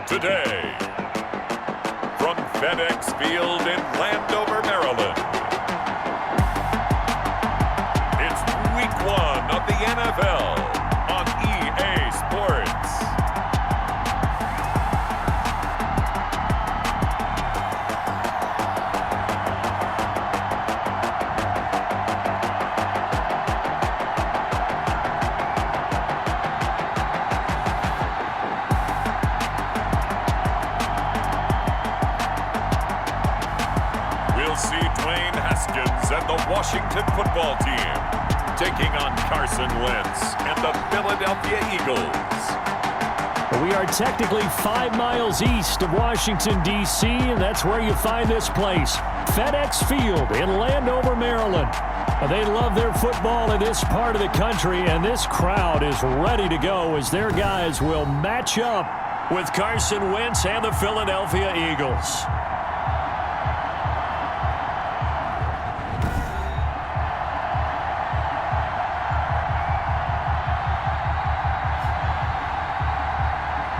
Today, from FedEx Field in Landover, Maryland, it's Week 1 of the NFL on EA Sports. And the Washington football team taking on Carson Wentz and the Philadelphia Eagles. We are technically 5 miles east of Washington, D.C., and that's where you find this place, FedEx Field in Landover, Maryland. They love their football in this part of the country, and this crowd is ready to go as their guys will match up with Carson Wentz and the Philadelphia Eagles.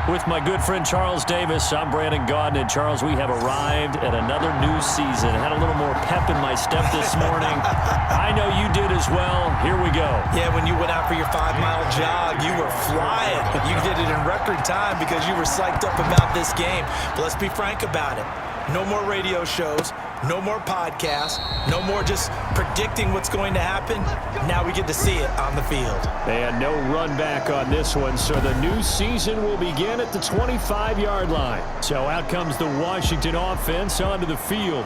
With my good friend Charles Davis, I'm Brandon Gaudin. And Charles, we have arrived at another new season. Had a little more pep in my step this morning. I know you did as well. Here we go. Yeah, when you went out for your 5-mile jog, you were flying. You did it in record time because you were psyched up about this game. But let's be frank about it. No more radio shows. No more podcasts. No more just predicting what's going to happen. Now we get to see it on the field. And no run back on this one, so the new season will begin at the 25-yard line. So out comes the Washington offense onto the field.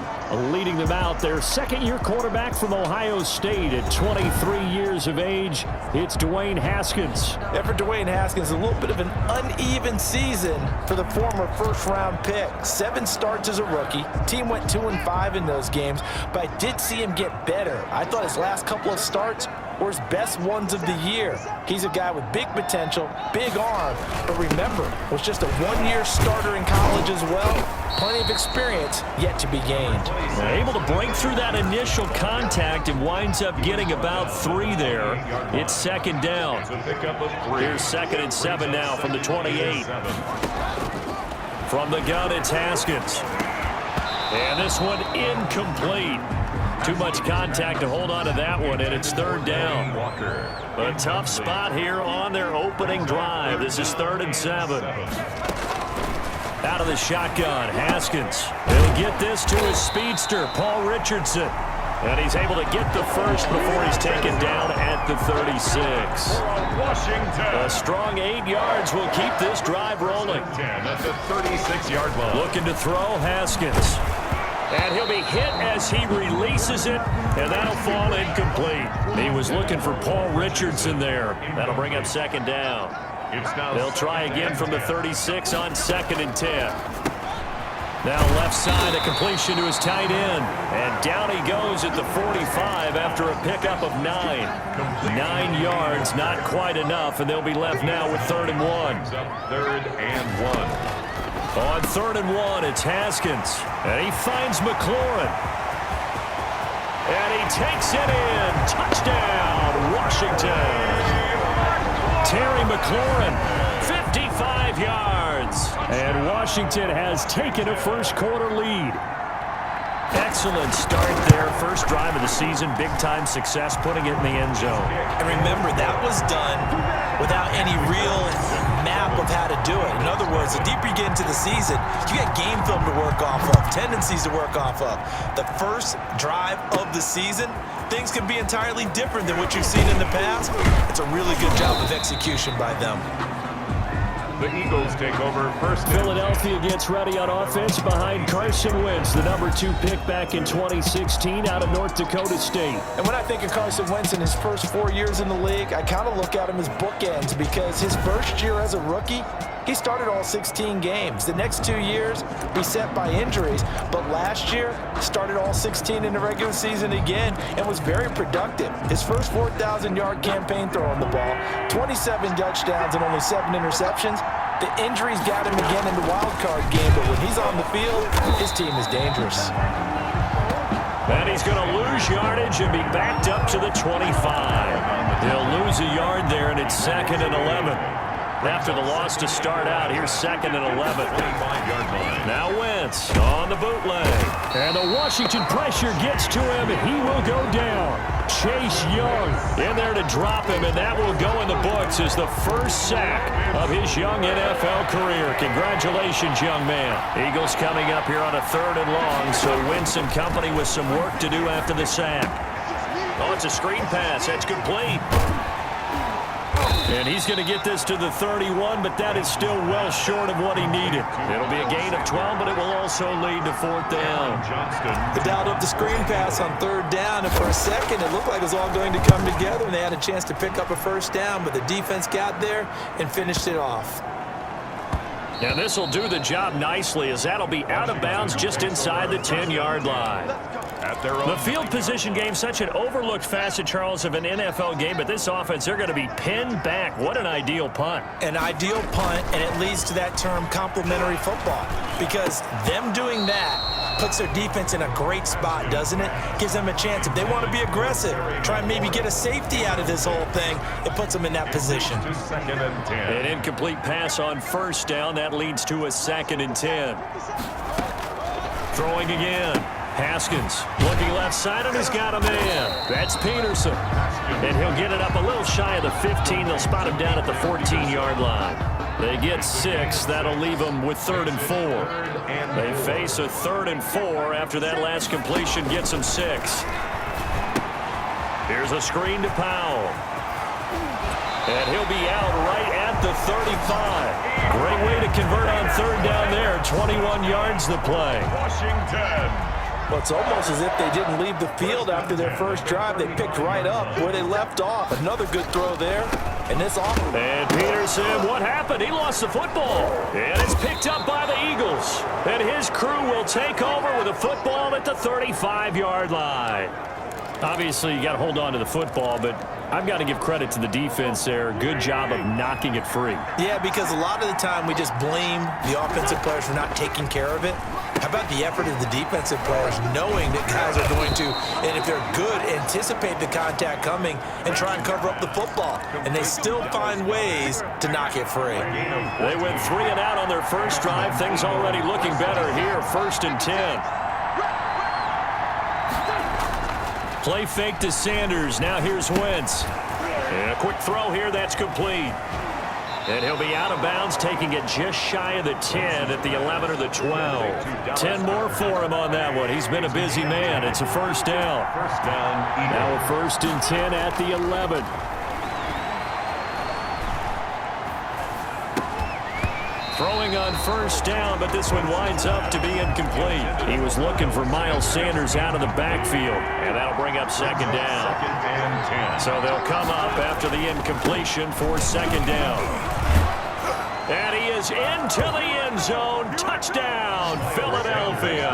Leading them out, their second-year quarterback from Ohio State at 23 years of age. It's Dwayne Haskins. And for Dwayne Haskins, a little bit of an uneven season for the former first-round pick. 7 starts as a rookie. Team went 2-5 in those games, but I did see him get better. I thought his last couple of starts were his best ones of the year. He's a guy with big potential, big arm, but remember, was just a 1-year starter in college as well. Plenty of experience yet to be gained. Able to break through that initial contact and winds up getting about 3 there. It's second down. Here's 2nd and 7 now from the 28. From the gun, it's Haskins. And this one incomplete. Too much contact to hold on to that one, and it's 3rd down. A tough spot here on their opening drive. This is 3rd and 7. Out of the shotgun, Haskins. He'll get this to his speedster, Paul Richardson. And he's able to get the first before he's taken down at the 36. A strong 8 yards will keep this drive rolling. At the 36-yard line. Looking to throw, Haskins. And he'll be hit as he releases it, and that'll fall incomplete. He was looking for Paul Richardson there. That'll bring up 2nd down. They'll try again from the 36 on 2nd and 10. Now left side, a completion to his tight end. And down he goes at the 45 after a pickup of 9. 9 yards, not quite enough, and they'll be left now with 3rd and 1. 3rd and 1. On 3rd and 1, it's Haskins. And he finds McLaurin. And he takes it in. Touchdown, Washington. Terry McLaurin, 55 yards. And Washington has taken a first-quarter lead. Excellent start there. First drive of the season. Big-time success, putting it in the end zone. And remember, that was done without any real map of how to do it. In other words, the deeper you get into the season, you got game film to work off of, tendencies to work off of. The first drive of the season, things can be entirely different than what you've seen in the past. It's a really good job of execution by them. The Eagles take over first. Philadelphia gets ready on offense behind Carson Wentz, the number 2 pick back in 2016 out of North Dakota State. And when I think of Carson Wentz in his first 4 years in the league, I kind of look at him as bookends because his first year as a rookie, he started all 16 games. The next 2 years, beset by injuries, but last year, started all 16 in the regular season again and was very productive. His first 4,000-yard campaign throwing the ball, 27 touchdowns and only 7 interceptions. The injuries got him again in the wild card game, but when he's on the field, his team is dangerous. And he's going to lose yardage and be backed up to the 25. They'll lose a yard there, and it's 2nd and 11. after the loss to start out. Here's 2nd and 11. Now Wentz on the bootleg. And the Washington pressure gets to him, and he will go down. Chase Young in there to drop him, and that will go in the books as the first sack of his young NFL career. Congratulations, young man. Eagles coming up here on a 3rd and long, so Wentz and company with some work to do after the sack. Oh, it's a screen pass. That's complete. And he's going to get this to the 31, but that is still well short of what he needed. It'll be a gain of 12, but it will also lead to 4th down. They dialed up the screen pass on 3rd down, and for a second it looked like it was all going to come together, and they had a chance to pick up a 1st down, but the defense got there and finished it off. And this will do the job nicely, as that'll be out of bounds just inside the 10-yard line. The field position game, such an overlooked facet, Charles, of an NFL game, but this offense, they're going to be pinned back. What an ideal punt. An ideal punt, and it leads to that term complementary football, because them doing that puts their defense in a great spot, doesn't it? Gives them a chance. If they want to be aggressive, try and maybe get a safety out of this whole thing, it puts them in that position. An incomplete pass on 1st down. That leads to a 2nd and 10. Throwing again. Haskins looking left side, and he's got a man. That's Peterson. And he'll get it up a little shy of the 15. They'll spot him down at the 14-yard line. They get 6. That'll leave them with 3rd and 4. They face a 3rd and 4 after that last completion gets them 6. Here's a screen to Powell. And he'll be out right at the 35. Great way to convert on 3rd down there. 21 yards to play. Washington. Well, it's almost as if they didn't leave the field after their first drive. They picked right up where they left off. Another good throw there. And this offense. And Peterson, what happened? He lost the football. And it's picked up by the Eagles. And his crew will take over with a football at the 35-yard line. Obviously, you got to hold on to the football, but I've got to give credit to the defense there. Good job of knocking it free. Yeah, because a lot of the time we just blame the offensive players for not taking care of it. How about the effort of the defensive players knowing that guys are going to, and if they're good, anticipate the contact coming and try and cover up the football. And they still find ways to knock it free. They went 3 and out on their first drive. Things already looking better here. 1st and 10. Play fake to Sanders. Now here's Wentz. And a quick throw here. That's complete. And he'll be out of bounds, taking it just shy of the 10 at the 11 or the 12. 10 more for him on that one. He's been a busy man. It's a 1st down. Now a 1st and 10 at the 11. Throwing on 1st down, but this one winds up to be incomplete. He was looking for Miles Sanders out of the backfield, and that'll bring up 2nd down. So they'll come up after the incompletion for 2nd down. And he is into the end zone. Touchdown, Philadelphia.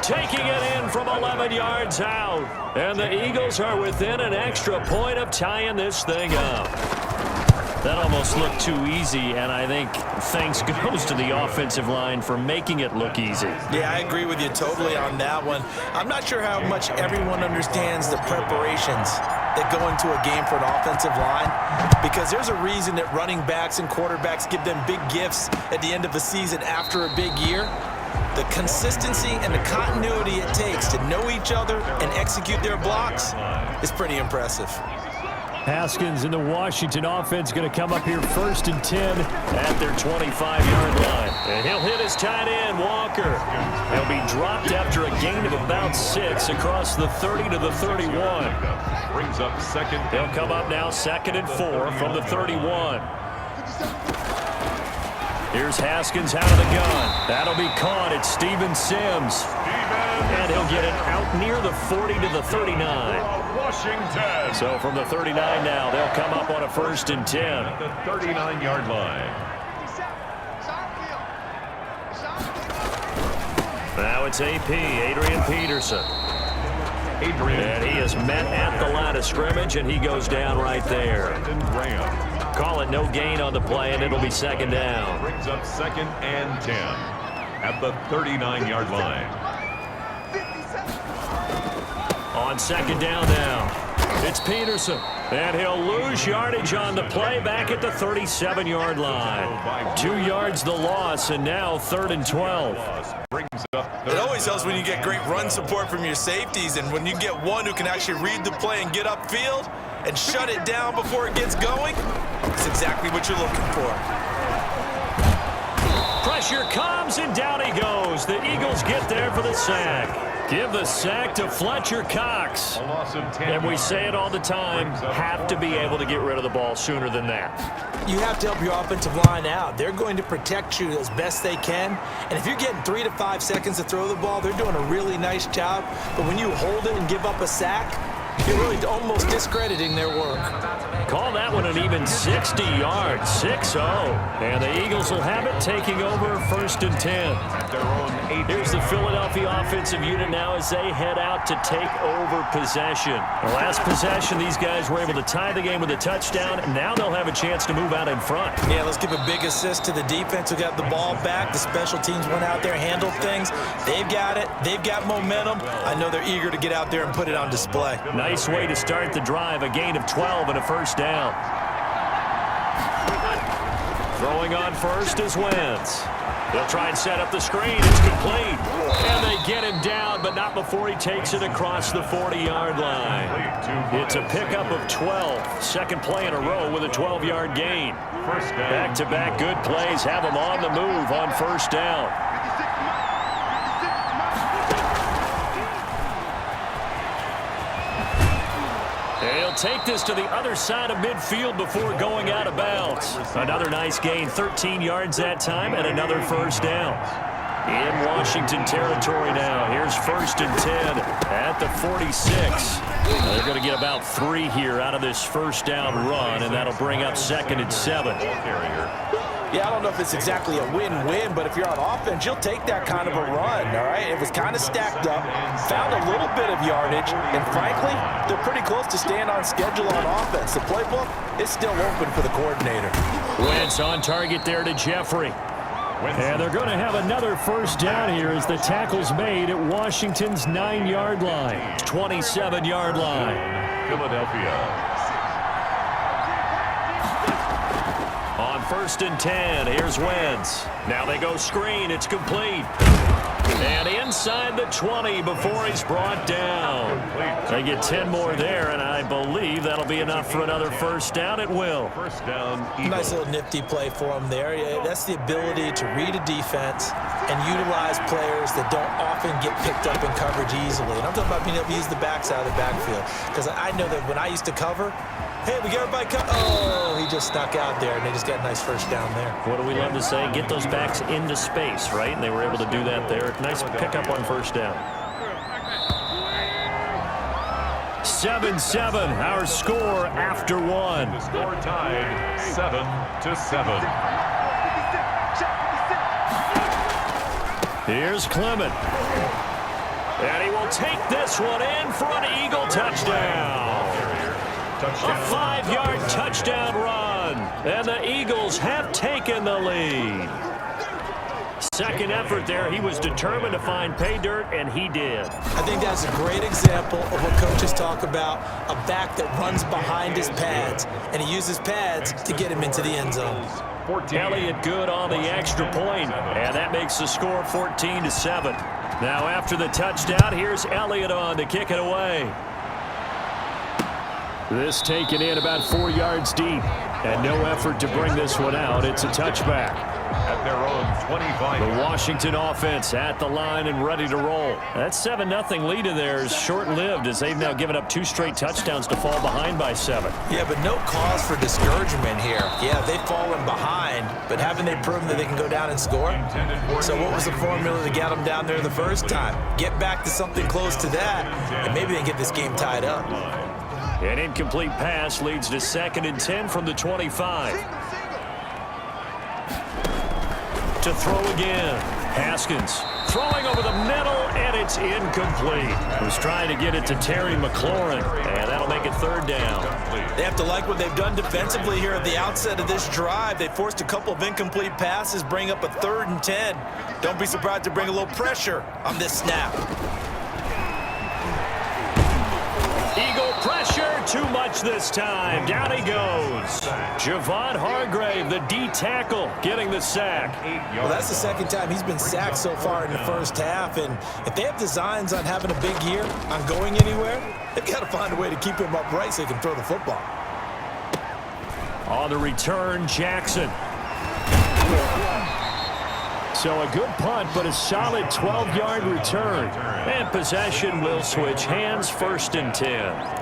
Taking it in from 11 yards out. And the Eagles are within an extra point of tying this thing up. That almost looked too easy, and I think thanks goes to the offensive line for making it look easy. Yeah, I agree with you totally on that one. I'm not sure how much everyone understands the preparations that go into a game for an offensive line, because there's a reason that running backs and quarterbacks give them big gifts at the end of the season after a big year. The consistency and the continuity it takes to know each other and execute their blocks is pretty impressive. Haskins and the Washington offense going to come up here 1st and 10 at their 25-yard line. And he'll hit his tight end, Walker. He'll be dropped after a gain of about 6 across the 30 to the 31. Brings up 2nd. He'll come up now 2nd and 4 from the 31. Here's Haskins out of the gun. That'll be caught. It's Steven Sims. And he'll get it out near the 40 to the 39. Washington. So from the 39 now, they'll come up on a 1st and 10. At the 39-yard line. Now it's AP, Adrian Peterson. And he is met at the line of scrimmage, and he goes down right there. Call it no gain on the play, and it'll be 2nd down. Brings up 2nd and 10 at the 39-yard line. On 2nd down now, it's Peterson. And he'll lose yardage on the play back at the 37-yard line. 2 yards the loss, and now 3rd and 12. It always helps when you get great run support from your safeties, and when you get one who can actually read the play and get upfield and shut it down before it gets going, it's exactly what you're looking for. Pressure comes, and down he goes. The Eagles get there for the sack. Give the sack to Fletcher Cox. And we say it all the time, have to be able to get rid of the ball sooner than that. You have to help your offensive line out. They're going to protect you as best they can. And if you're getting 3 to 5 seconds to throw the ball, they're doing a really nice job. But when you hold it and give up a sack, you're really almost discrediting their work. Call that one an even 60 yards, 6-0. And the Eagles will have it, taking over 1st and 10. Here's the Philadelphia offensive unit now as they head out to take over possession. The last possession, these guys were able to tie the game with a touchdown. Now they'll have a chance to move out in front. Yeah, let's give a big assist to the defense who got the ball back. The special teams went out there, handled things. They've got it. They've got momentum. I know they're eager to get out there and put it on display. Nice way to start the drive, a gain of 12 and a 1st down. Throwing on first is Wentz. They'll try and set up the screen. It's complete. And they get him down, but not before he takes it across the 40-yard line. It's a pickup of 12. Second play in a row with a 12-yard gain. Back-to-back good plays have him on the move on 1st down. They'll take this to the other side of midfield before going out of bounds. Another nice gain, 13 yards that time, and another 1st down. In Washington territory now. Here's 1st and 10 at the 46. They're going to get about 3 here out of this 1st down run, and that'll bring up 2nd and 7. Yeah, I don't know if it's exactly a win-win, but if you're on offense, you'll take that kind of a run, all right? It was kind of stacked up, found a little bit of yardage, and frankly, they're pretty close to staying on schedule on offense. The playbook is still open for the coordinator. Wentz on target there to Jeffrey. And they're going to have another 1st down here as the tackle's made at Washington's 9-yard line. 27-yard line. Philadelphia. On 1st and 10, here's Wentz. Now they go screen. It's complete. And inside the 20 before he's brought down. They get 10 more there, and I believe that'll be enough for another 1st down. It will. 1st down, Eagles. Nice little nifty play for him there. Yeah, that's the ability to read a defense and utilize players that don't often get picked up in coverage easily. And I'm talking about being able to use the backside of the backfield. Because I know that when I used to cover, hey, we got everybody cut. Oh, he just snuck out there, and they just got a nice 1st down there. What do we love to say? Get those backs into space, right? And they were able to do that there. Nice pickup on 1st down. 7-7, our score after 1. The score tied 7-7. Here's Clement. And he will take this one in for an Eagle touchdown. A 5-yard touchdown run, and the Eagles have taken the lead. Second effort there, he was determined to find pay dirt, and he did. I think that's a great example of what coaches talk about, a back that runs behind his pads, and he uses pads to get him into the end zone. Elliott good on the extra point, and that makes the score 14-7. Now after the touchdown, here's Elliott on to kick it away. This taken in about 4 yards deep, and no effort to bring this one out. It's a touchback. At their own 25. The Washington offense at the line and ready to roll. That 7-0 lead of theirs short-lived as they've now given up 2 straight touchdowns to fall behind by 7. Yeah, but no cause for discouragement here. Yeah, they've fallen behind, but haven't they proven that they can go down and score? So what was the formula to get them down there the first time? Get back to something close to that, and maybe they can get this game tied up. An incomplete pass leads to 2nd and 10 from the 25. To throw again. Haskins throwing over the middle, and it's incomplete. Was trying to get it to Terry McLaurin, and that'll make it 3rd down. They have to like what they've done defensively here at the outset of this drive. They forced a couple of incomplete passes, bring up a 3rd and 10. Don't be surprised to bring a little pressure on this snap. Eagle pressure. Pressure too much this time. Down he goes. Javon Hargrave, the D tackle, getting the sack. Well, that's the second time he's been sacked so far in the first half. And if they have designs on having a big year, on going anywhere, they've got to find a way to keep him upright so he can throw the football. On the return, Jackson. So a good punt, but a solid 12-yard return. And possession will switch hands, 1st and 10.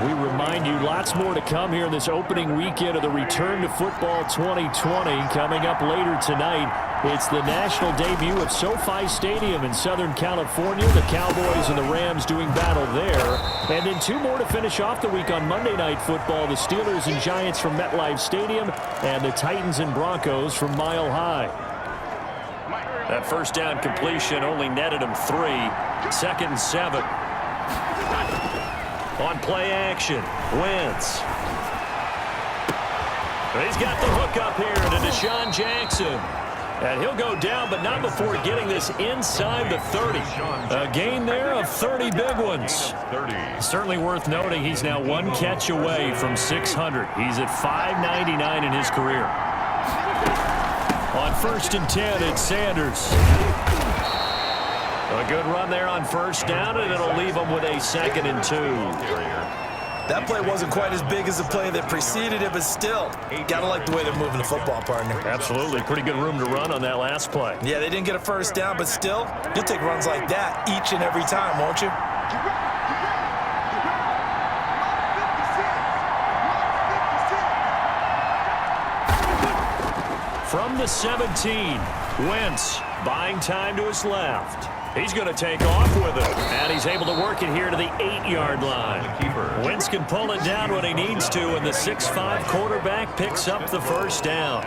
We remind you, lots more to come here in this opening weekend of the Return to Football 2020. Coming up later tonight, it's the national debut at SoFi Stadium in Southern California. The Cowboys and the Rams doing battle there. And then 2 more to finish off the week on Monday Night Football. The Steelers and Giants from MetLife Stadium and the Titans and Broncos from Mile High. That first down completion only netted him 3. 2nd and 7. On play action, Wentz. He's got the hook up here to Deshaun Jackson. And he'll go down, but not before getting this inside the 30. A gain there of 30 big ones. Certainly worth noting he's now 1 catch away from 600. He's at 599 in his career. On 1st and 10, it's Sanders. A good run there on 1st down, and it'll leave them with a 2nd and 2. That play wasn't quite as big as the play that preceded it, but still, gotta like the way they're moving the football, partner. Absolutely. Pretty good room to run on that last play. Yeah, they didn't get a 1st down, but still, you'll take runs like that each and every time, won't you? From the 17, Wentz buying time to his left. He's going to take off with it, and he's able to work it here to the 8-yard line. Wentz can pull it down when he needs to, and the 6'5" quarterback picks up the 1st down.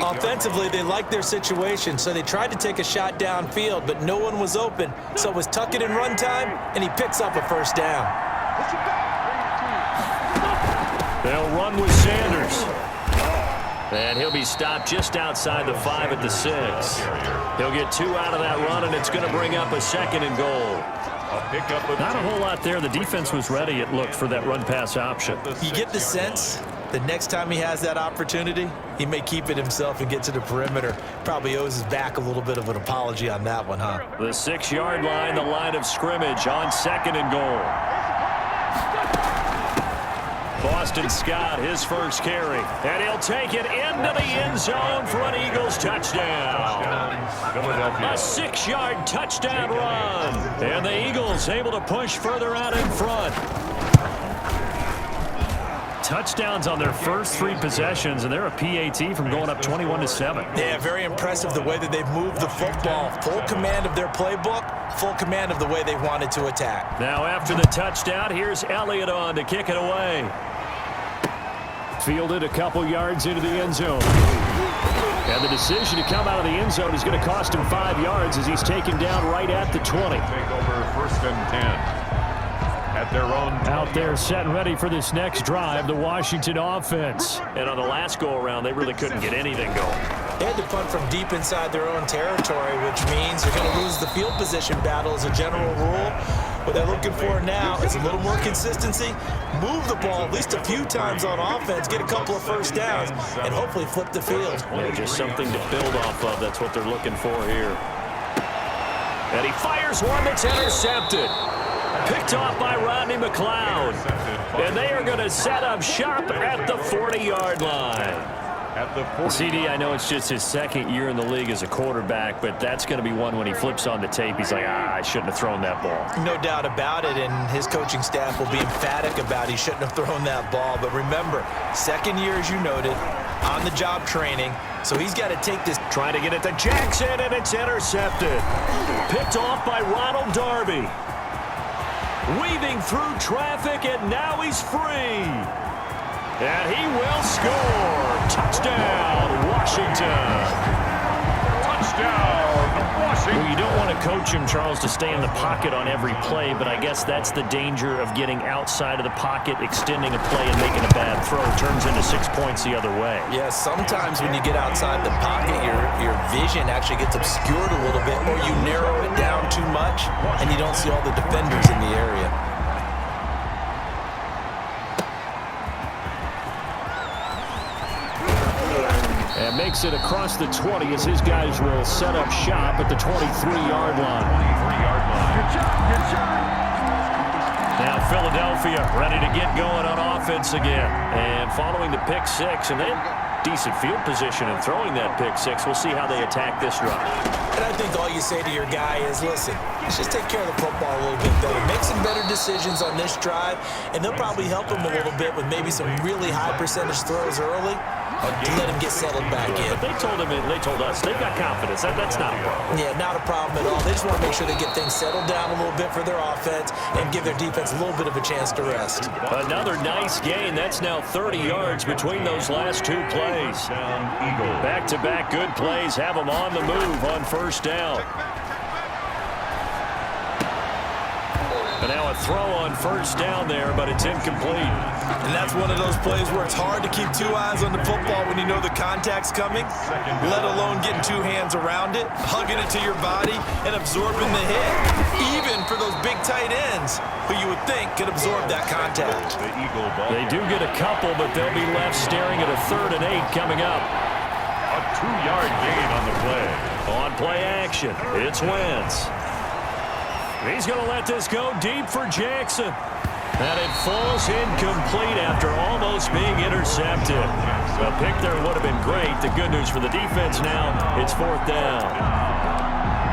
Offensively, they liked their situation, so they tried to take a shot downfield, but no one was open. So it was tuck it in run time, and he picks up a 1st down. They'll run with Sanders. And he'll be stopped just outside the 5 at the 6. He'll get 2 out of that run, and it's going to bring up a 2nd and goal. Not a whole lot there. The defense was ready, it looked, for that run-pass option. You get the sense that next time he has that opportunity, he may keep it himself and get to the perimeter. Probably owes his back a little bit of an apology on that one, huh? The 6-yard line, the line of scrimmage on 2nd and goal. Boston Scott, his 1st carry. And he'll take it into the end zone for an Eagles touchdown. A 6-yard touchdown run. And the Eagles able to push further out in front. Touchdowns on their first 3 possessions, and they're a PAT from going up 21-7. Yeah, very impressive the way that they've moved the football. Full command of their playbook, full command of the way they wanted to attack. Now after the touchdown, here's Elliott on to kick it away. Fielded a couple yards into the end zone. And the decision to come out of the end zone is going to cost him 5 yards as he's taken down right at the 20. Take over 1st and 10. At their own out there set and ready for this next drive, the Washington offense. And on the last go-around, they really couldn't get anything going. They had to punt from deep inside their own territory, which means they're going to lose the field position battle as a general rule. What they're looking for now is a little more consistency, move the ball at least a few times on offense, get a couple of 1st downs, and hopefully flip the field. Yeah, just something to build off of. That's what they're looking for here. And he fires one that's intercepted. Picked off by Rodney McLeod. And they are going to set up shop at the 40-yard line. CD, I know it's just his 2nd year in the league as a quarterback, but that's going to be one when he flips on the tape. He's like, I shouldn't have thrown that ball. No doubt about it, and his coaching staff will be emphatic about he shouldn't have thrown that ball. But remember, 2nd year, as you noted, on-the-job training, so he's got to take this. Trying to get it to Jackson, and it's intercepted. Picked off by Ronald Darby. Weaving through traffic, and now he's free. And he will score. Touchdown, Washington. touchdown, Washington. Well, you don't want to coach him, Charles, to stay in the pocket on every play, but I guess that's the danger of getting outside of the pocket, extending a play, and making a bad throw. Turns into 6 points the other way. Yeah, sometimes when you get outside the pocket, your vision actually gets obscured a little bit, or you narrow it down too much, and you don't see all the defenders in the area. And makes it across the 20 as his guys will set up shop at the 23-yard line. Now Philadelphia ready to get going on offense again. And following the pick six, and they have decent field position in throwing that pick six. We'll see how they attack this run. And I think all you say to your guy is, listen, let's just take care of the football a little bit better. Make some better decisions on this drive, and they'll probably help him a little bit with maybe some really high percentage throws early. To let him get settled back in. But they told us, they've got confidence. That's not a problem. Yeah, not a problem at all. They just want to make sure they get things settled down a little bit for their offense and give their defense a little bit of a chance to rest. Another nice gain. That's now 30 yards between those last two plays. Back-to-back good plays have them on the move on first down. And now a throw on first down there, but it's incomplete. And that's one of those plays where it's hard to keep two eyes on the football when you know the contact's coming, let alone getting two hands around it, hugging it to your body, and absorbing the hit, even for those big tight ends who you would think could absorb that contact. They do get a couple, but they'll be left staring at a 3rd and 8 coming up. A 2-yard gain on the play. On play action, it's Wentz. He's going to let this go deep for Jackson. And it falls incomplete after almost being intercepted. A pick there would have been great. The good news for the defense now, it's 4th down.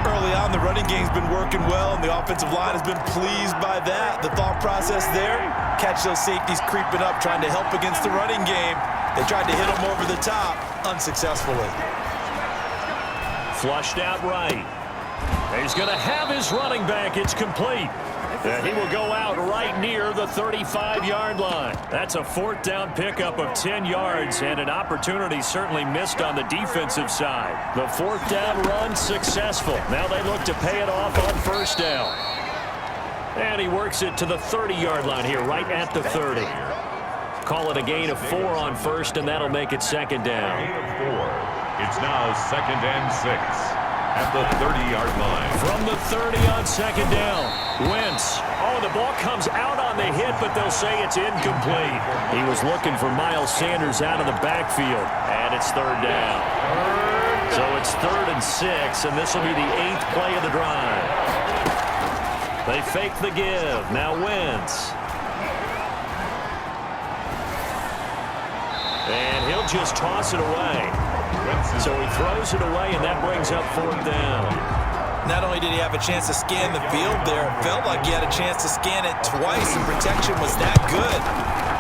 Early on, the running game's been working well, and the offensive line has been pleased by that. The thought process there, catch those safeties creeping up, trying to help against the running game. They tried to hit them over the top, unsuccessfully. Flushed out right. He's going to have his running back. It's complete. And he will go out right near the 35-yard line. That's a 4th down pickup of 10 yards and an opportunity certainly missed on the defensive side. The 4th down run successful. Now they look to pay it off on first down. And he works it to the 30-yard line here, right at the 30. Call it a gain of 4 on first, and that'll make it 2nd down. Gain of 4. It's now 2nd and 6. At the 30-yard line. From the 30 on 2nd down, Wentz. Oh, the ball comes out on the hit, but they'll say it's incomplete. He was looking for Miles Sanders out of the backfield, and it's 3rd down. So it's 3rd and 6, and this will be the 8th play of the drive. They fake the give. Now Wentz. And he'll just toss it away. So he throws it away, and that brings up 4th down. Not only did he have a chance to scan the field there, it felt like he had a chance to scan it twice, and protection was that good.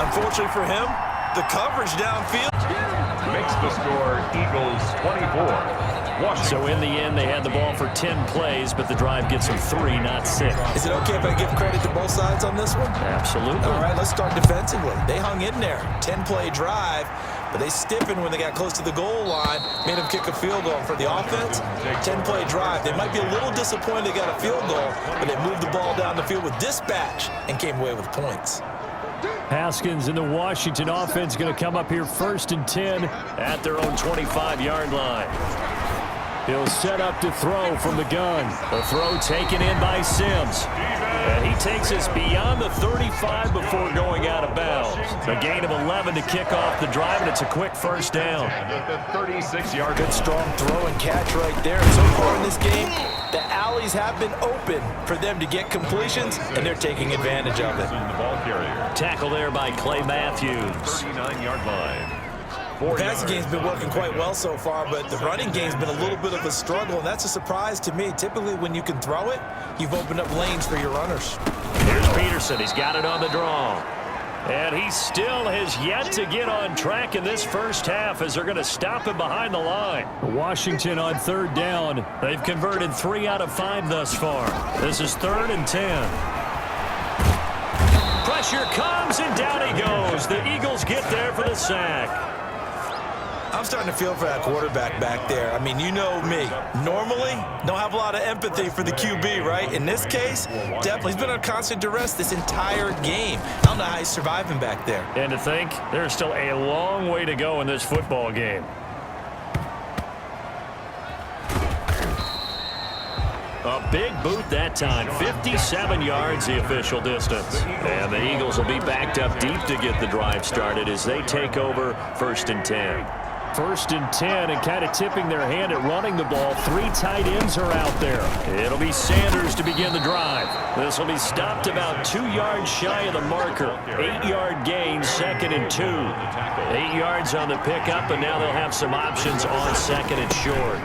Unfortunately for him, the coverage downfield Makes the score Eagles 24. Washington. So in the end, they had the ball for 10 plays, but the drive gets them 3, not 6. Is it okay if I give credit to both sides on this one? Absolutely. All right, let's start defensively. They hung in there. 10-play drive, but they stiffened when they got close to the goal line, made them kick a field goal. For the offense, 10-play drive. They might be a little disappointed they got a field goal, but they moved the ball down the field with dispatch and came away with points. Haskins and the Washington offense going to come up here 1st and 10 at their own 25-yard line. He'll set up to throw from the gun. The throw taken in by Sims. And he takes us beyond the 35 before going out of bounds. A gain of 11 to kick off the drive, and it's a quick 1st down. At the 36-yard Good strong throw and catch right there. And so far in this game, the alleys have been open for them to get completions, and they're taking advantage of it. the ball carrier. Tackle there by Clay Matthews. 39-yard line. The passing game's been working quite well so far, but the running game's been a little bit of a struggle, and that's a surprise to me. Typically, when you can throw it, you've opened up lanes for your runners. Here's Peterson. He's got it on the draw. And he still has yet to get on track in this first half as they're going to stop him behind the line. Washington on 3rd down. They've converted 3 out of 5 thus far. This is 3rd and 10. Pressure comes, and down he goes. The Eagles get there for the sack. I'm starting to feel for that quarterback back there. I mean, you know me. Normally, don't have a lot of empathy for the QB, right? In this case, definitely. He's been under constant duress this entire game. I don't know how he's surviving back there. And to think, there's still a long way to go in this football game. A big boot that time. 57 yards the official distance. And the Eagles will be backed up deep to get the drive started as they take over 1st and 10. 1st and 10, and kind of tipping their hand at running the ball. 3 tight ends are out there. It'll be Sanders to begin the drive. This will be stopped about 2 yards shy of the marker. 8-yard gain, 2nd and 2. 8 yards on the pickup, and now they'll have some options on 2nd and short.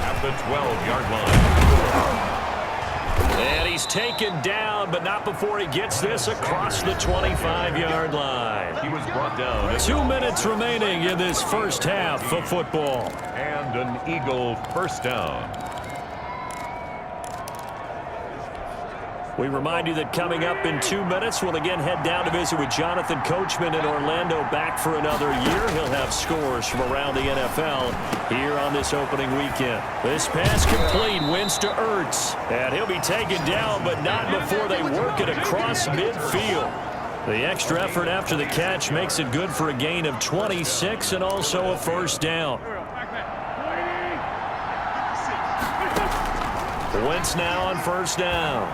At the 12-yard line. And he's taken down, but not before he gets this across the 25-yard line. He was brought down. 2 minutes remaining in this first half of football. And an Eagle first down. We remind you that coming up in 2 minutes, we'll again head down to visit with Jonathan Coachman in Orlando, back for another year. He'll have scores from around the NFL here on this opening weekend. This pass complete, wins to Ertz. And he'll be taken down, but not before they work it across midfield. The extra effort after the catch makes it good for a gain of 26 and also a first down. Wentz now on first down.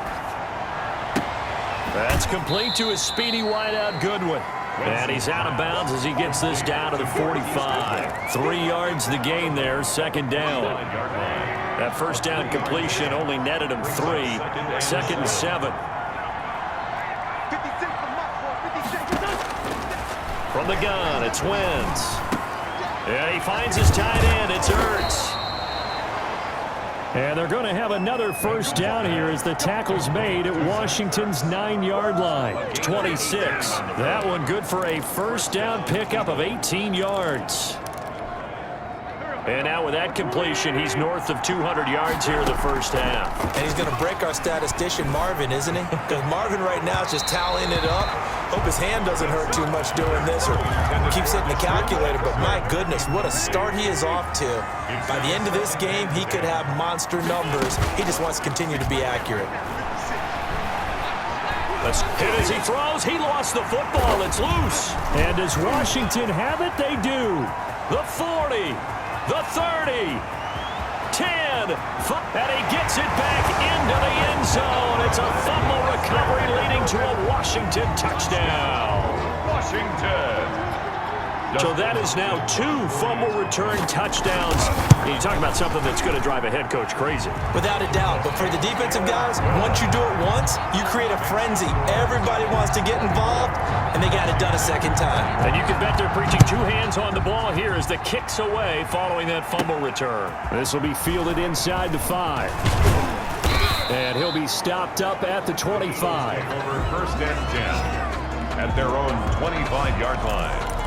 That's complete to his speedy wideout Goodwin. And he's out of bounds as he gets this down to the 45. 3 yards the gain there, 2nd down. That first down completion only netted him 3. 2nd and 7. From the gun, it's Wentz. Yeah, he finds his tight end. It's Ertz. And they're going to have another first down here as the tackle's made at Washington's 9-yard line. 26. That one good for a first down pickup of 18 yards. And now with that completion, he's north of 200 yards here in the first half. And he's going to break our statistician Marvin, isn't he? Because Marvin right now is just tallying it up. Hope his hand doesn't hurt too much doing this or keeps hitting the calculator. But my goodness, what a start he is off to. By the end of this game, he could have monster numbers. He just wants to continue to be accurate. Let's hit as he throws. He lost the football. It's loose. And does Washington have it? They do. The 40. The 30, 10, and he gets it back into the end zone. It's a fumble recovery leading to a Washington touchdown. Washington. So that is now 2 fumble return touchdowns. You talk about something that's going to drive a head coach crazy. Without a doubt. But for the defensive guys, once you do it once, you create a frenzy. Everybody wants to get involved, and they got it done a second time. And you can bet they're preaching 2 hands on the ball here as the kick's away following that fumble return. This will be fielded inside the 5. And he'll be stopped up at the 25. Over 1st and 10 at their own 25-yard line.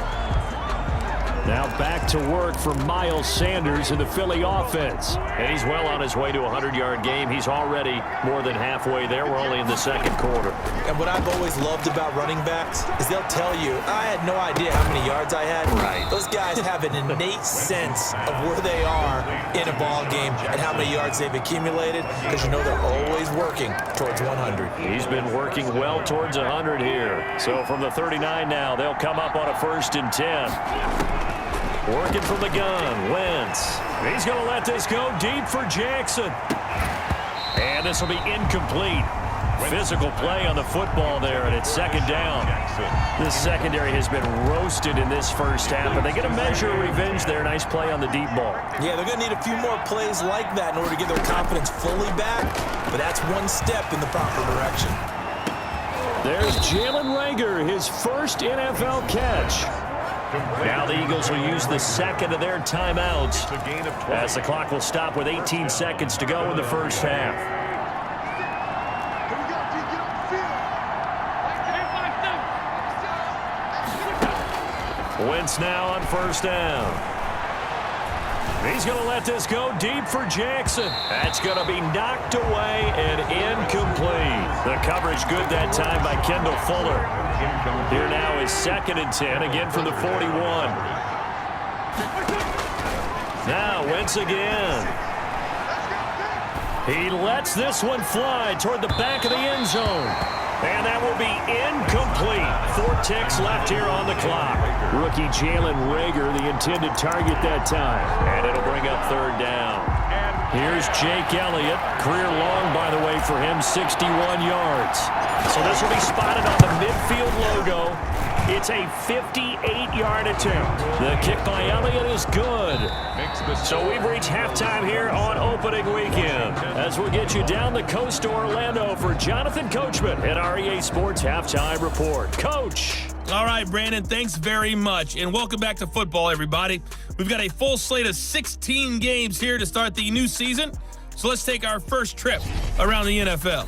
Now back to work for Miles Sanders in the Philly offense. And he's well on his way to a 100-yard game. He's already more than halfway there. We're only in the 2nd quarter. And what I've always loved about running backs is they'll tell you, I had no idea how many yards I had. Right. Those guys have an innate sense of where they are in a ball game and how many yards they've accumulated, because you know they're always working towards 100. He's been working well towards 100 here. So from the 39 now, they'll come up on a 1st and 10. Working from the gun, Wentz. He's going to let this go deep for Jackson. And this will be incomplete. Physical play on the football there, and it's 2nd down. This secondary has been roasted in this first half, but they get a measure of revenge there. Nice play on the deep ball. Yeah, they're going to need a few more plays like that in order to get their confidence fully back, but that's one step in the proper direction. There's Jalen Reagor, his first NFL catch. Now the Eagles will use the 2nd of their timeouts as the clock will stop with 18 seconds to go in the first half. Wentz now on 1st down. He's going to let this go deep for Jackson. That's going to be knocked away and incomplete. The coverage good that time by Kendall Fuller. Here now is 2nd and 10, again from the 41. Now Wentz again. He lets this one fly toward the back of the end zone. And that will be incomplete. 4 ticks left here on the clock. Rookie Jalen Reagor, the intended target that time. And it'll bring up 3rd down. Here's Jake Elliott. Career long, by the way, for him, 61 yards. So this will be spotted on the midfield logo. It's a 58-yard attempt. The kick by Elliott is good. So we've reached halftime here on opening weekend as we'll get you down the coast to Orlando for Jonathan Coachman at our EA Sports Halftime Report. Coach. All right, Brandon, thanks very much, and welcome back to football, everybody. We've got a full slate of 16 games here to start the new season, so let's take our first trip around the NFL.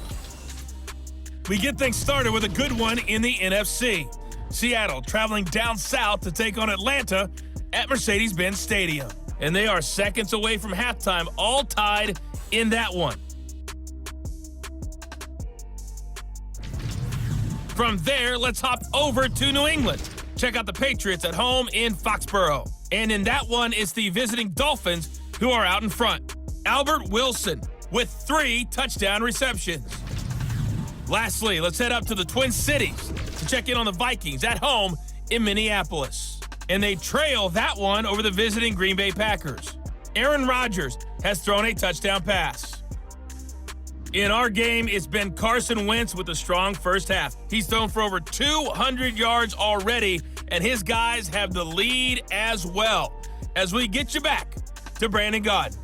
We get things started with a good one in the NFC. Seattle traveling down south to take on Atlanta at Mercedes-Benz Stadium, and they are seconds away from halftime, all tied in that one. From there, let's hop over to New England. Check out the Patriots at home in Foxborough. And in that one, it's the visiting Dolphins who are out in front. Albert Wilson with 3 touchdown receptions. Lastly, let's head up to the Twin Cities to check in on the Vikings at home in Minneapolis. And they trail that one over the visiting Green Bay Packers. Aaron Rodgers has thrown a touchdown pass. In our game, it's been Carson Wentz with a strong first half. He's thrown for over 200 yards already, and his guys have the lead as well. As we get you back to Brandon Gaudin.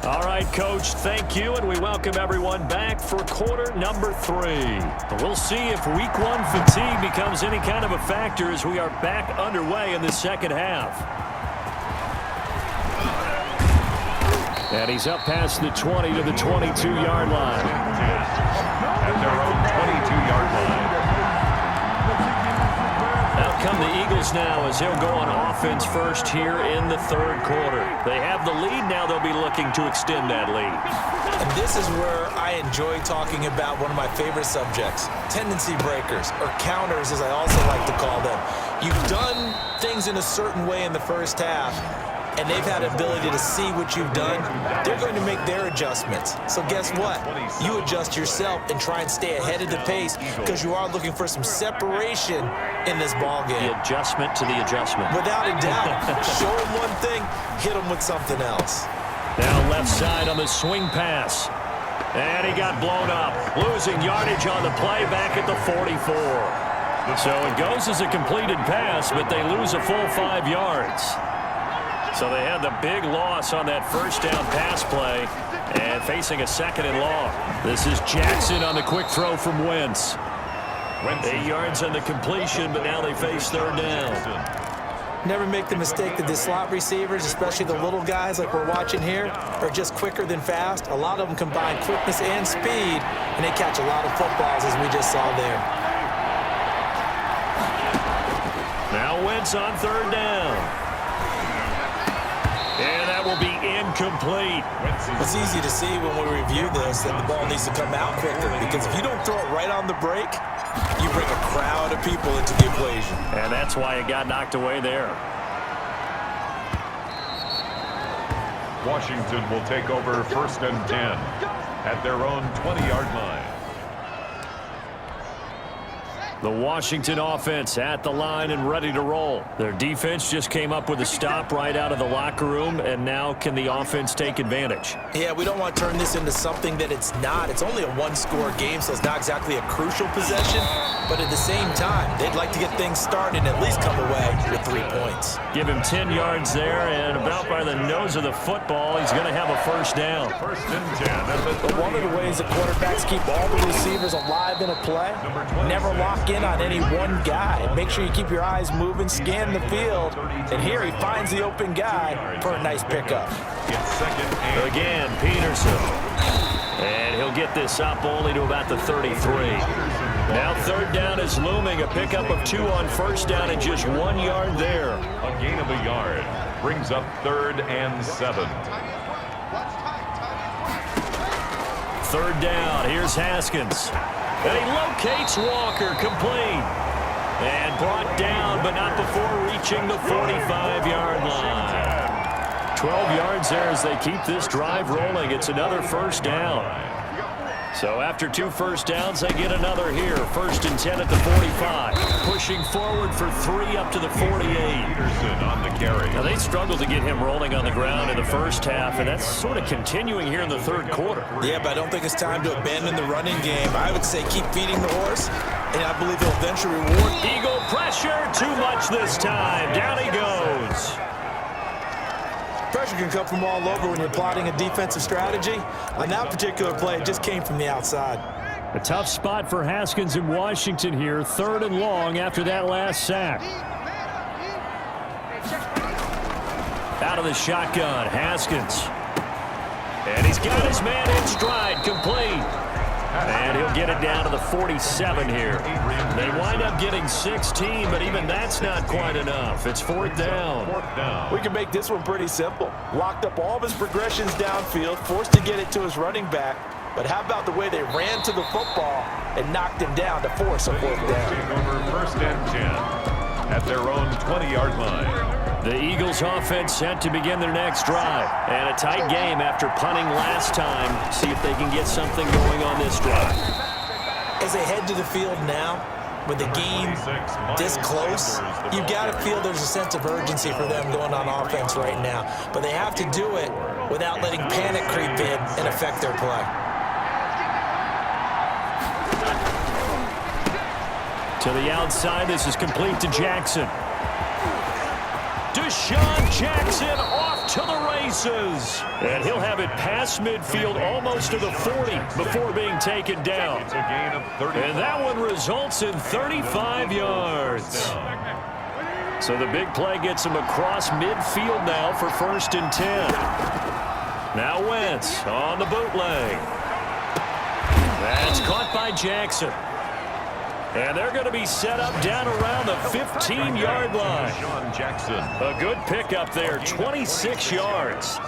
All right, Coach, thank you, and we welcome everyone back for quarter number 3. We'll see if week 1 fatigue becomes any kind of a factor as we are back underway in the second half. And he's up past the 20 to the 22-yard line. At their own 22-yard line. Out come the Eagles now as he'll go on offense first here in the third quarter. They have the lead now. They'll be looking to extend that lead. And this is where I enjoy talking about one of my favorite subjects, tendency breakers, or counters as I also like to call them. You've done things in a certain way in the first half, and they've had the ability to see what you've done. They're going to make their adjustments. So guess what? You adjust yourself and try and stay ahead of the pace because you are looking for some separation in this ball game. The adjustment to the adjustment. Without a doubt. Show them one thing, hit them with something else. Now left side on the swing pass. And he got blown up. Losing yardage on the play back at the 44. So it goes as a completed pass, but they lose a full 5 yards. So they had the big loss on that first down pass play and facing a second and long. This is Jackson on the quick throw from Wentz. 8 yards on the completion, but now they face third down. Never make the mistake that the slot receivers, especially the little guys like we're watching here, are just quicker than fast. A lot of them combine quickness and speed, and they catch a lot of footballs as we just saw there. Now Wentz on third down. And that will be incomplete. It's easy to see when we review this that the ball needs to come out quicker because if you don't throw it right on the break, you bring a crowd of people into the equation. And that's why it got knocked away there. Washington will take over 1st and 10 at their own 20-yard line. The Washington offense at the line and ready to roll. Their defense just came up with a stop right out of the locker room, and now can the offense take advantage? Yeah, we don't want to turn this into something that it's not. It's only a one-score game, so it's not exactly a crucial possession. But at the same time, they'd like to get things started and at least come away with 3 points. Give him 10 yards there, and about by the nose of the football, he's going to have a first down. 1st and 10. But one of the ways that quarterbacks keep all the receivers alive in a play, never lock in on any one guy. Make sure you keep your eyes moving, scan the field, and here he finds the open guy for a nice pickup. Again, Peterson. And he'll get this up only to about the 33. Now third down is looming. A pickup of 2 on first down and just 1 yard there. A gain of a yard brings up 3rd and 7. Third down. Here's Haskins. And he locates Walker, complete. And brought down, but not before reaching the 45-yard line. 12 yards there as they keep this drive rolling. It's another first down. So after 2 first downs, they get another here. 1st and 10 at the 45. Pushing forward for 3 up to the 48. Peterson on the carry. Now, they struggled to get him rolling on the ground in the first half, and that's sort of continuing here in the 3rd quarter. Yeah, but I don't think it's time to abandon the running game. I would say keep feeding the horse, and I believe he'll eventually reward. Eagle pressure, too much this time. Down he goes. Pressure can come from all over when you're plotting a defensive strategy. On that particular play, it just came from the outside. A tough spot for Haskins in Washington here. 3rd and long after that last sack. Out of the shotgun, Haskins. And he's got his man in stride, complete. And he'll get it down to the 47 here. They wind up getting 16, but even that's not quite enough. It's 4th down. We can make this one pretty simple. Locked up all of his progressions downfield, forced to get it to his running back. But how about the way they ran to the football and knocked him down to force a 4th down? Over 1st and 10 at their own 20-yard line. The Eagles offense set to begin their next drive. And a tight game after punting last time. See if they can get something going on this drive. As they head to the field now, with the game this close, you've got to feel there's a sense of urgency for them going on offense right now. But they have to do it without letting panic creep in and affect their play. To the outside, this is complete to Jackson. DeSean Jackson off to the races. And he'll have it past midfield almost to the 40 before being taken down. It's a gain of 30. And that one results in 35 yards. So the big play gets him across midfield now for 1st and 10. Now Wentz on the bootleg. That's caught by Jackson. And they're going to be set up down around the 15-yard line. Jackson. A good pickup there, 26 yards.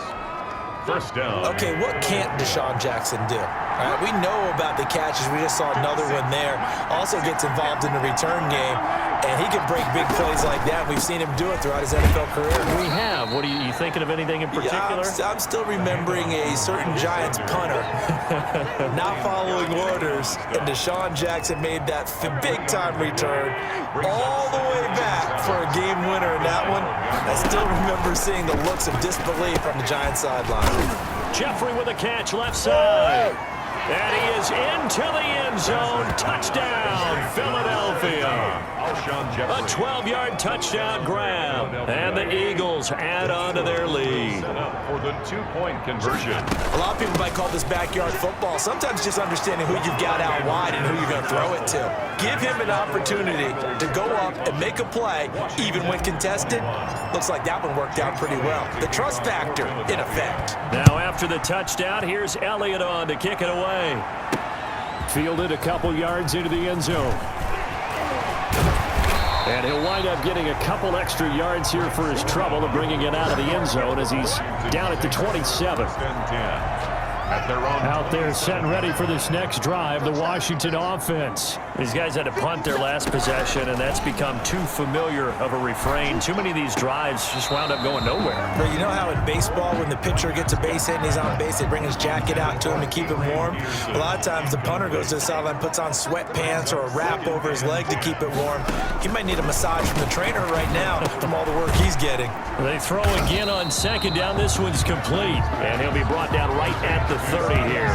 1st down. Okay, what can't DeSean Jackson do? All right, we know about the catches. We just saw another one there. Also gets involved in the return game, and he can break big plays like that. We've seen him do it throughout his NFL career. We have. What are you thinking of anything in particular? Yeah, I'm still remembering a certain Giants punter not following orders, and DeSean Jackson made that big-time return all the way back for a game winner in that one. I still remember seeing the looks of disbelief on the Giants sideline. Jeffrey with a catch left side. And he is into the end zone. Touchdown, Philadelphia. A 12-yard touchdown grab. And the Eagles add on to their lead. For the 2-point conversion. A lot of people might call this backyard football. Sometimes just understanding who you've got out wide and who you're going to throw it to. Give him an opportunity to go up and make a play, even when contested. Looks like that one worked out pretty well. The trust factor in effect. Now after the touchdown, here's Elliott on to kick it away. Fielded a couple yards into the end zone. And he'll wind up getting a couple extra yards here for his trouble of bringing it out of the end zone as he's down at the 27. Out there set and ready for this next drive, the Washington offense. These guys had to punt their last possession, and that's become too familiar of a refrain. Too many of these drives just wound up going nowhere. But you know how in baseball, when the pitcher gets a base hit and he's on base, they bring his jacket out to him to keep him warm? A lot of times the punter goes to the sideline, puts on sweatpants or a wrap over his leg to keep it warm. He might need a massage from the trainer right now from all the work he's getting. They throw again on 2nd down. This one's complete, and he'll be brought down right at the 30 here.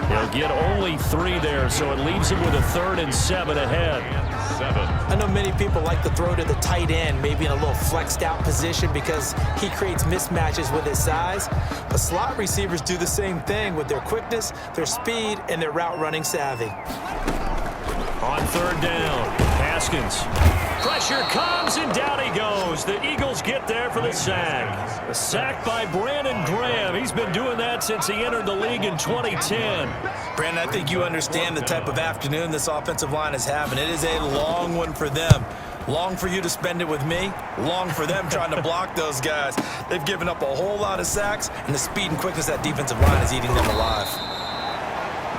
He'll get only 3 there, so it leaves him with a 3rd and 7 ahead. I know many people like to throw to the tight end, maybe in a little flexed out position because he creates mismatches with his size. But slot receivers do the same thing with their quickness, their speed, and their route running savvy. On 3rd down, Haskins. Pressure comes, and down he goes. The Eagles get there for the sack. A sack by Brandon Graham. He's been doing that since he entered the league in 2010. Brandon, I think you understand the type of afternoon this offensive line is having. It is a long one for them. Long for you to spend it with me. Long for them trying to block those guys. They've given up a whole lot of sacks, and the speed and quickness of that defensive line is eating them alive.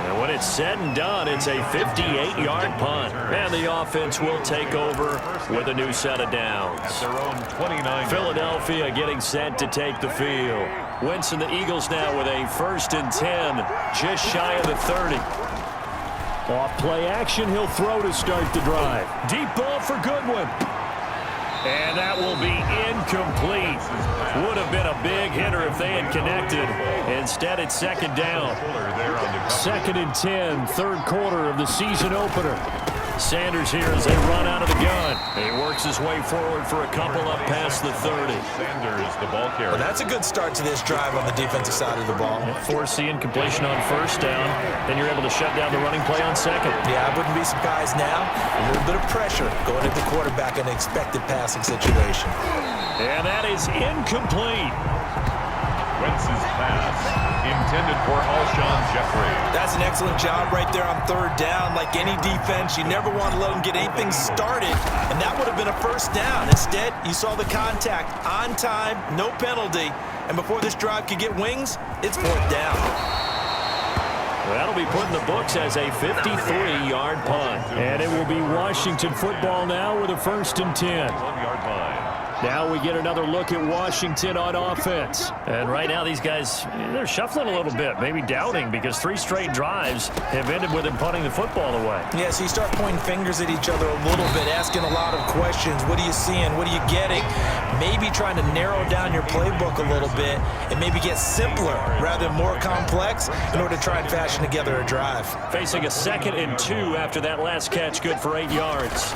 And when it's said and done, it's a 58-yard punt. And the offense will take over with a new set of downs. At their own 29. Philadelphia getting set to take the field. Wentz and the Eagles now with a 1st and 10, just shy of the 30. Off play action, he'll throw to start the drive. Deep ball for Goodwin. And that will be incomplete. Would have been a big hitter if they had connected. Instead, it's second down. 2nd and 10, third quarter of the season opener. Sanders here as they run out of the gun. He works his way forward for a couple up past the 30. Sanders, the ball carrier. Well, that's a good start to this drive on the defensive side of the ball. Force the incompletion on first down. Then you're able to shut down the running play on second. Yeah, I wouldn't be surprised now. A little bit of pressure going at the quarterback in an expected passing situation. And that is incomplete. Wentz's pass intended for Alshon Jeffrey. That's an excellent job right there on third down. Like any defense, you never want to let them get anything started, and that would have been a first down. Instead, you saw the contact on time, no penalty, and before this drive could get wings, it's fourth down. That'll be put in the books as a 53-yard punt. And it will be Washington football now with a 1st and 10. 1-yard line. Now we get another look at Washington on offense. And right now these guys, they're shuffling a little bit, maybe doubting, because 3 straight drives have ended with them punting the football away. Yeah, so you start pointing fingers at each other a little bit, asking a lot of questions. What are you seeing? What are you getting? Maybe trying to narrow down your playbook a little bit and maybe get simpler rather than more complex in order to try and fashion together a drive. Facing a 2nd and 2 after that last catch, good for 8 yards.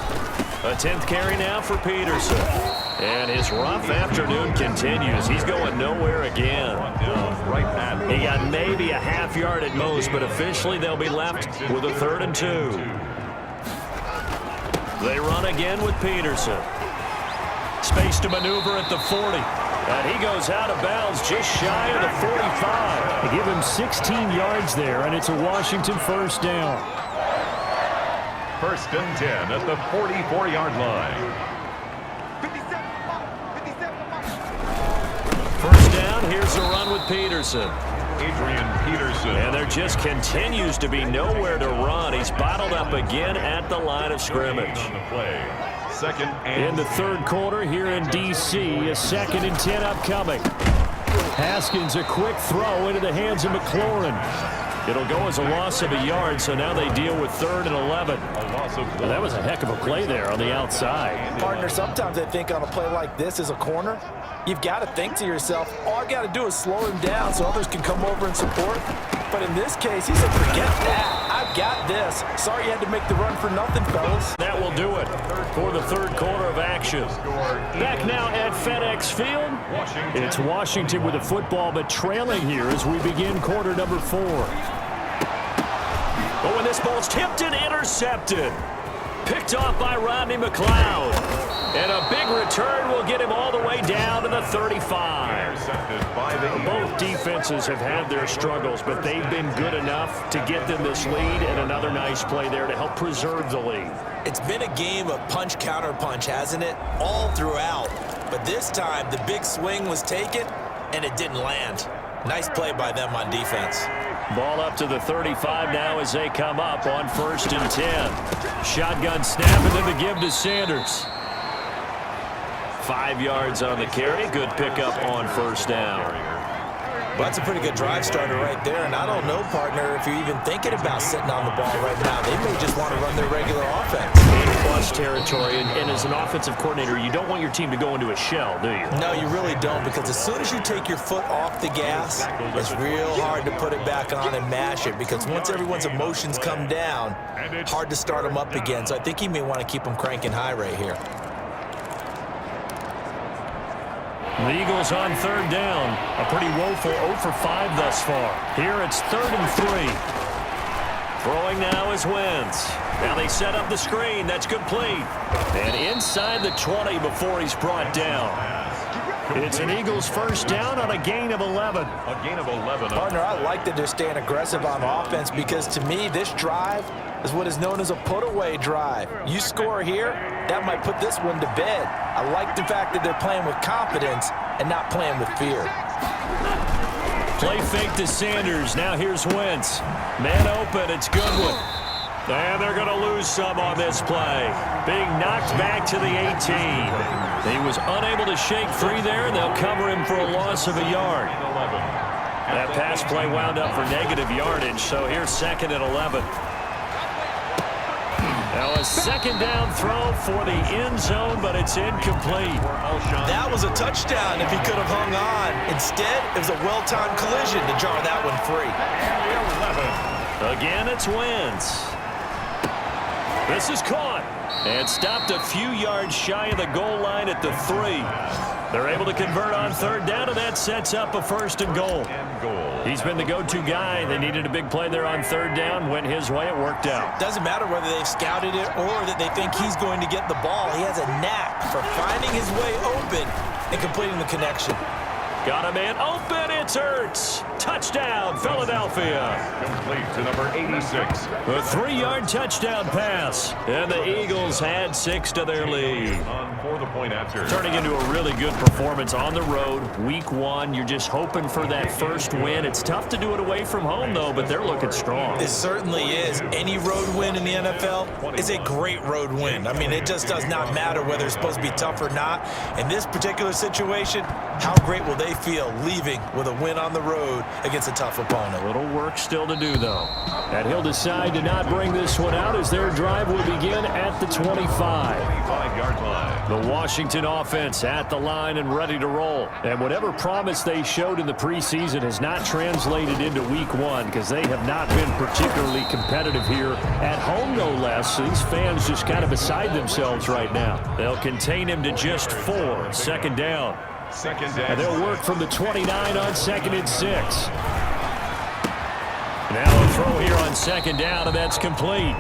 A 10th carry now for Peterson. And his rough afternoon continues. He's going nowhere again. He got maybe a half yard at most, but officially they'll be left with a 3rd and 2. They run again with Peterson. Space to maneuver at the 40. And he goes out of bounds just shy of the 45. They give him 16 yards there, and it's a Washington first down. 1st and 10 at the 44-yard line. First down, here's a run with Peterson. Adrian Peterson. And there just continues to be nowhere to run. He's bottled up again at the line of scrimmage. On the play. 2nd and In the third quarter here in D.C., a 2nd and 10 upcoming. Haskins, a quick throw into the hands of McLaurin. It'll go as a loss of a yard, so now they deal with 3rd and 11. a loss of Well, that was a heck of a play there on the outside. Partner, sometimes I think on a play like this as a corner, you've got to think to yourself, all I got to do is slow him down so others can come over and support. But in this case, he said, forget that. I've got this. Sorry you had to make the run for nothing, fellas. That will do it for the third quarter of action. Back now at FedEx Field. It's Washington with the football, but trailing here as we begin quarter number 4. But when this ball's tipped and intercepted. Picked off by Rodney McLeod. And a big return will get him all the way down to the 35. Both defenses have had their struggles, but they've been good enough to get them this lead, and another nice play there to help preserve the lead. It's been a game of punch-counter-punch, hasn't it? All throughout. But this time, the big swing was taken, and it didn't land. Nice play by them on defense. Ball up to the 35 now as they come up on 1st and 10. Shotgun snap and then the give to Sanders. 5 yards on the carry. Good pickup on first down. Well, that's a pretty good drive starter right there, and I don't know, partner, if you're even thinking about sitting on the ball right now. They may just want to run their regular offense. A-plus territory, and as an offensive coordinator, you don't want your team to go into a shell, do you? No, you really don't, because as soon as you take your foot off the gas, it's real hard to put it back on and mash it, because once everyone's emotions come down, hard to start them up again. So I think you may want to keep them cranking high right here. The Eagles on 3rd down. A pretty woeful 0 for 5 thus far. Here it's 3rd and 3. Throwing now is Wentz. Now they set up the screen. That's complete. And inside the 20 before he's brought down. It's an Eagles first down on a gain of 11. A gain of 11. Partner, I like that they're staying aggressive on offense, because to me, this drive is what is known as a put-away drive. You score here, that might put this one to bed. I like the fact that they're playing with confidence and not playing with fear. Play fake to Sanders. Now here's Wentz. Man open, it's Goodwin. And they're going to lose some on this play. Being knocked back to the 18. He was unable to shake free there, and they'll cover him for a loss of a yard. That pass play wound up for negative yardage, so here's 2nd and 11. Now a second down throw for the end zone, but it's incomplete. That was a touchdown if he could have hung on. Instead, it was a well-timed collision to jar that one free. Again, it's Wentz. This is caught and stopped a few yards shy of the goal line at the 3. They're able to convert on third down, and that sets up a 1st and goal. He's been the go-to guy. They needed a big play there on third down. Went his way. It worked out. Doesn't matter whether they've scouted it or that they think he's going to get the ball. He has a knack for finding his way open and completing the connection. Got a man open. It's Ertz. Touchdown, Philadelphia. Complete to number 86. A 3-yard touchdown pass. And the Eagles had 6 to their lead. On for the point after. Turning into a really good performance on the road. Week 1, you're just hoping for that first win. It's tough to do it away from home, though, but they're looking strong. It certainly is. Any road win in the NFL is a great road win. I mean, it just does not matter whether it's supposed to be tough or not. In this particular situation, how great will they feel leaving with a win on the road against a tough opponent? A little work still to do, though. And he'll decide to not bring this one out as their drive will begin at the 25. 25-yard line. The Washington offense at the line and ready to roll. And whatever promise they showed in the preseason has not translated into week 1 because they have not been particularly competitive here at home, no less. These fans just kind of beside themselves right now. They'll contain him to just 4. Second down. And they'll work from the 29 on 2nd and 6. Now a throw here on 2nd down, and that's complete.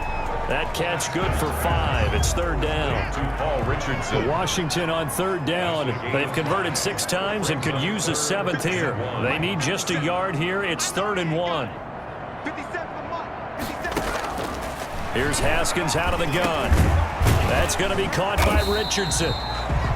That catch good for 5. It's 3rd down. To Paul Richardson. Washington on 3rd down. They've converted 6 times and could use a 7th here. They need just a yard here. It's 3rd and 1. Here's Haskins out of the gun. That's going to be caught by Richardson.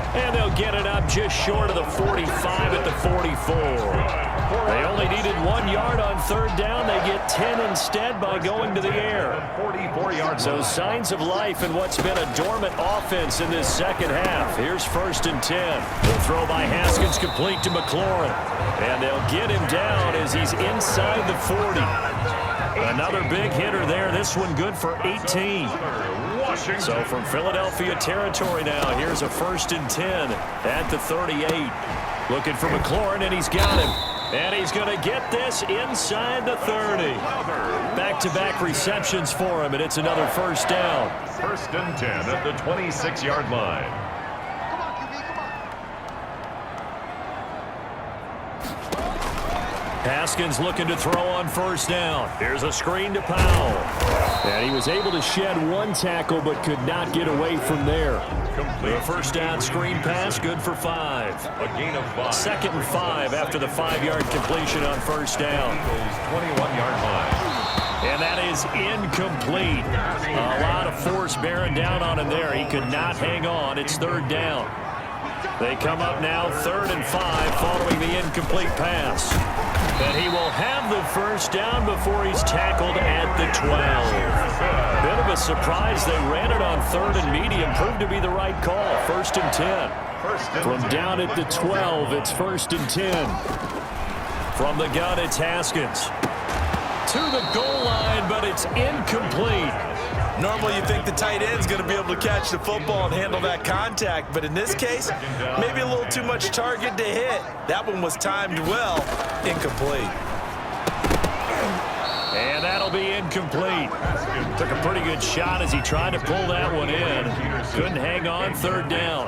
And they'll get it up just short of the 45 at the 44. They only needed 1 yard on 3rd down. They get 10 instead by going to the air. 44-yard. So signs of life in what's been a dormant offense in this second half. Here's 1st and 10. The throw by Haskins complete to McLaurin. And they'll get him down as he's inside the 40. Another big hitter there. This one good for 18. So from Philadelphia territory now, here's a 1st and 10 at the 38. Looking for McLaurin, and he's got him. And he's going to get this inside the 30. Back-to-back receptions for him, and it's another 1st down. 1st and 10 at the 26-yard line. Haskins looking to throw on 1st down. Here's a screen to Powell. And he was able to shed 1 tackle but could not get away from there. Complete. The 1st down screen pass good for 5. A gain of 5. 2nd and 5 after the 5-yard completion on 1st down. 21-yard line. And that is incomplete. A lot of force bearing down on him there. He could not hang on. It's 3rd down. They come up now 3rd and 5 following the incomplete pass. And he will have the 1st down before he's tackled at the 12. Bit of a surprise. They ran it on 3rd and medium. Proved to be the right call. 1st and 10. From down at the 12, it's 1st and 10. From the gun, it's Haskins. To the goal line, but it's incomplete. Normally you think the tight end's going to be able to catch the football and handle that contact, but in this case, maybe a little too much target to hit. That one was timed well. Incomplete. And that'll be incomplete. Took a pretty good shot as he tried to pull that one in. Couldn't hang on 3rd down.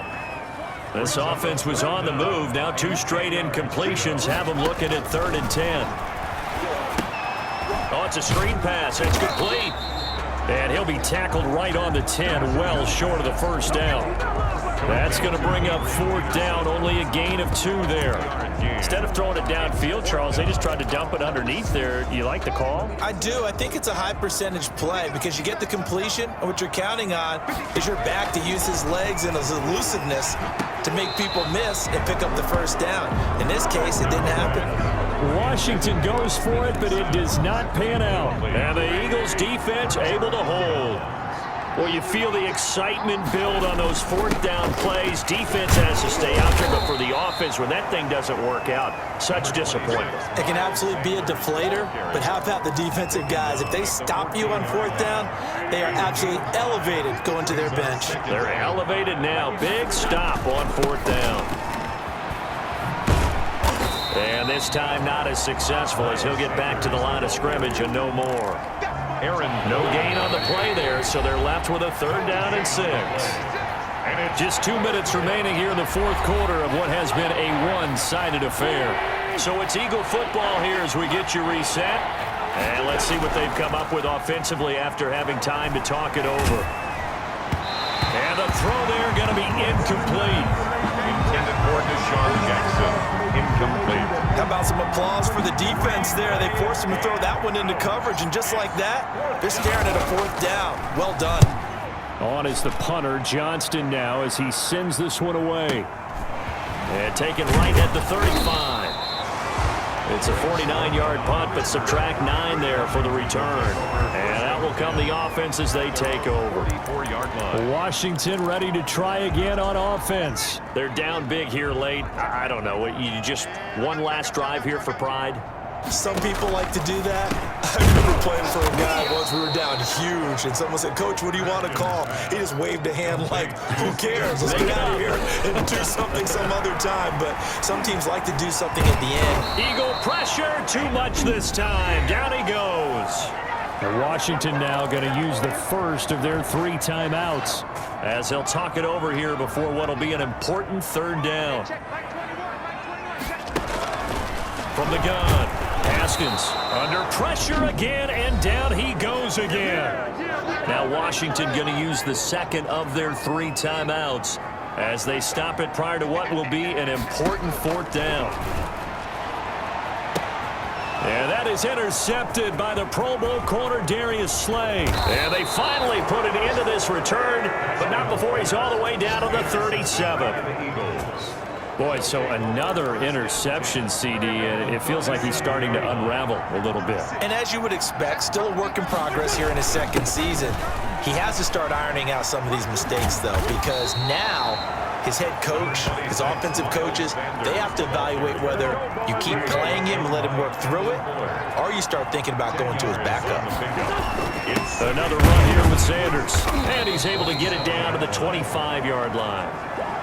This offense was on the move. Now 2 straight incompletions have them looking at 3rd and 10. Oh, it's a screen pass. It's complete. And he'll be tackled right on the 10, well short of the 1st down. That's going to bring up 4th down, only a gain of 2 there. Instead of throwing it downfield, Charles, they just tried to dump it underneath there. You like the call? I do. I think it's a high percentage play because you get the completion, and what you're counting on is your back to use his legs and his elusiveness to make people miss and pick up the 1st down. In this case, it didn't happen. Washington goes for it, but it does not pan out. And the Eagles defense able to hold. Well, you feel the excitement build on those fourth down plays. Defense has to stay out there, but for the offense, when that thing doesn't work out, such disappointment. It can absolutely be a deflator, but how about the defensive guys? If they stop you on fourth down, they are absolutely elevated going to their bench. They're elevated now. Big stop on fourth down. And this time not as successful as he'll get back to the line of scrimmage and no more. Aaron, no gain on the play there, so they're left with a 3rd down and 6. Just 2 minutes remaining here in the fourth quarter of what has been a one-sided affair. So it's Eagle football here as we get you reset. And let's see what they've come up with offensively after having time to talk it over. And the throw there going to be incomplete. Intended for Deshaun Jackson. Incomplete. How about some applause for the defense there? They forced him to throw that one into coverage, and just like that, they're staring at a 4th down. Well done. On is the punter, Johnston now, as he sends this one away. And taken right at the 35. It's a 49-yard punt, but subtract 9 there for the return. And that will come the offense as they take over. 44-yard line. Washington ready to try again on offense. They're down big here late. I don't know. You just one last drive here for pride? Some people like to do that. I remember playing for a guy once. We were down huge, and someone said, "Coach, what do you want to call?" He just waved a hand like, "Who cares? Let's get out of here and do something some other time." But some teams like to do something at the end. Eagle pressure, too much this time. Down he goes. And Washington now going to use the first of their 3 timeouts as he'll talk it over here before what will be an important 3rd down. From the gun. Haskins under pressure again, and down he goes again. Now Washington going to use the 2nd of their 3 timeouts as they stop it prior to what will be an important 4th down. And that is intercepted by the Pro Bowl corner Darius Slay. And they finally put it into this return, but not before he's all the way down to the 37. Boy, so another interception, CD, and it feels like he's starting to unravel a little bit. And as you would expect, still a work in progress here in his 2nd season. He has to start ironing out some of these mistakes, though, because now his head coach, his offensive coaches, they have to evaluate whether you keep playing him and let him work through it, or you start thinking about going to his backup. Another run here with Sanders, and he's able to get it down to the 25-yard line.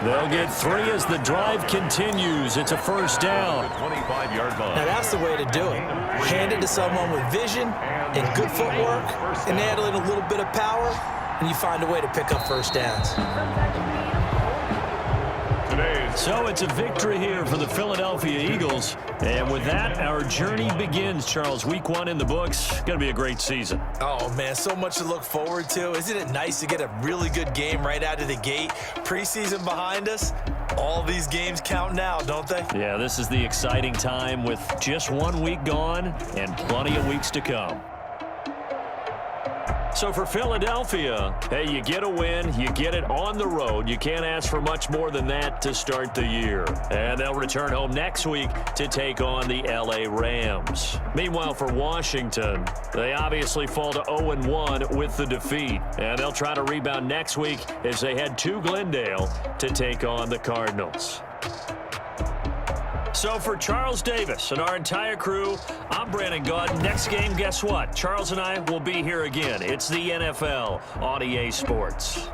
They'll get 3 as the drive continues. It's a 1st down. Now that's the way to do it. Hand it to someone with vision and good footwork, and add in a little bit of power, and you find a way to pick up 1st downs. So it's a victory here for the Philadelphia Eagles. And with that, our journey begins, Charles. Week 1 in the books. Going to be a great season. Oh, man, so much to look forward to. Isn't it nice to get a really good game right out of the gate? Preseason behind us. All these games count now, don't they? Yeah, this is the exciting time with just 1 week gone and plenty of weeks to come. So for Philadelphia, hey, you get a win, you get it on the road. You can't ask for much more than that to start the year. And they'll return home next week to take on the LA Rams. Meanwhile, for Washington, they obviously fall to 0-1 with the defeat. And they'll try to rebound next week as they head to Glendale to take on the Cardinals. So for Charles Davis and our entire crew, I'm Brandon Gaudin. Next game, guess what? Charles and I will be here again. It's the NFL on EA Sports.